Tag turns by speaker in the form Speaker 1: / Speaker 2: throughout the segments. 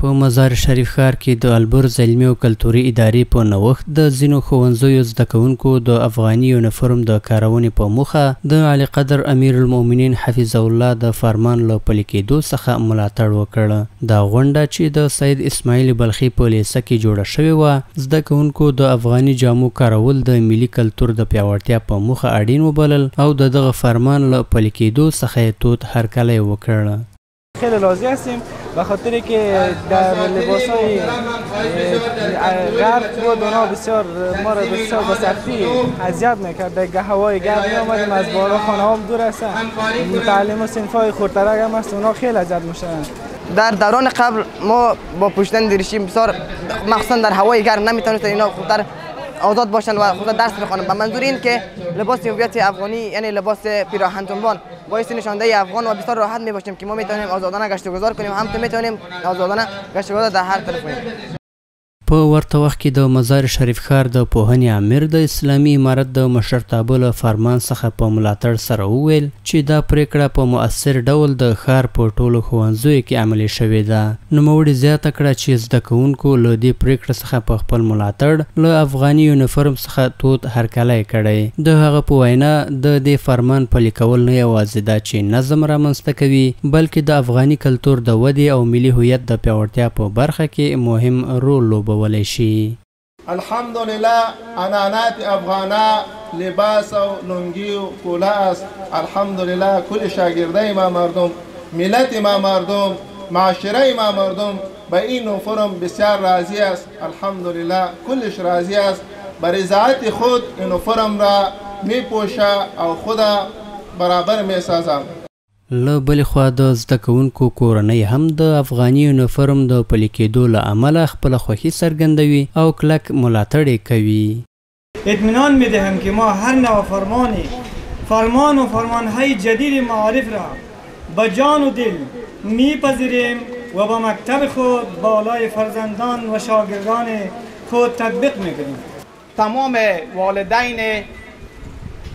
Speaker 1: په مزار شریف ښار کې د البرز علمي او کلتوري ادارې په نوښت د ځینو ښوونځیو زده کوونکو د افغاني یونیفورم د کارونې په موخه د اعلی قدر امیر المؤمنین حفظه الله د فرمان له پلي کېدو څخه ملاتړ وکړ. دا غونډه چې د سید اسماعیل بلخي په لیسه کې جوړه شوې وه، زده کوونکو د افغاني جامو کارول د ملي کلتور د پیاوړتیا په موخه اړین وبلل او د دغه فرمان له پلي کېدو څخه یې تود هرکلی وکړ.
Speaker 2: خیلی راضی هستیم به خاطر که در لباس‌های غرب بود اونا بسیار ما را بسیار به سختی اذیت میکرد. در هوای گرم می‌آمدیم، از بالا خانه‌ها دور هستن، متعلم و صنف‌های خردترک هم هست، اونا خیلی اذیت میشن.
Speaker 3: در دوران قبل ما با پوشیدن دریشی بسیار مخصوصا در هوای گرم نمیتونستن اینا خودتر آزاد باشند و خود درس بخوانند. به منظور این که لباس هویت افغانی یعنی لباس پیراهن تنبان باعث نشانده افغان و بسیار راحت میباشیم که ما میتونیم آزادانه گشت و گذار کنیم، همچنین میتونیم آزادانه گشت و گذار در هر طرف کنیم.
Speaker 1: په ورته وخت کې د مزار شریف ښار د پوهنې امیر د اسلامي امارت د مشرتابه له فرمان څخه په ملاتړ سره وویل چې دا پریکړه په مؤثر ډول د ښار په ټولو ښوونځیو کې عملي شوې ده. نوموړي زیاته کړه چې زده کوونکو له دې پریکړې څخه په خپل ملاتړ له افغاني یونیفورم څخه تود هرکلی کړی. د هغه په وینا د دې فرمان پلي کول نه یوازې دا چې نظم رامنځته کوي، بلکې د افغاني کلتور د ودې او ملي هویت د پیاوړتیا په برخه کې مهم رول لوبولی.
Speaker 4: الحمدلله عنعنات افغانه لباس و لنگی و کوله است. الحمدلله کل شاگرده ما مردم، ملت ما مردم، معاشره ما مردم به این یونیفرم بسیار راضی است. الحمدلله کلش راضی است. بر رضایت خود یونیفرم را می پوشه او خود برابر می سازم.
Speaker 1: له بلې خوا د زده کوونکو کورنۍ هم د افغاني یونیفورم د پلي کېدو له امله خپله خوښي څرګندوي او کلک ملاتړ یې کوي.
Speaker 5: اطمینان میدهم که ما هر نوع فرمان و فرمانهای جدید معارف را با جان و دل میپذیریم و با مکتب خود بالای فرزندان و شاگردان خود تطبیق میکنیم.
Speaker 2: تمام والدین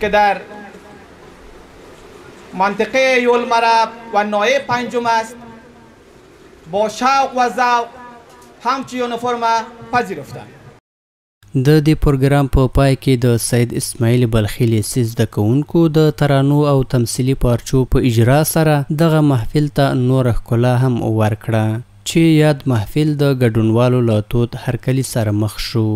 Speaker 2: که در منطقه یولمرب و نایب پنجم است با شوق و ذوق همچی یونیفرم پذیرفتند.
Speaker 1: د دې پروګرام په پای کې د سید اسماعیل بلخي لیسې زده کوونکو د ترانو او تمثیلي پارچو په اجرا سره دغه محفل ته نوره ښکلا هم ورکړه چې یاد محفل د ګډونوالو له تود هرکلي سره مخ شو.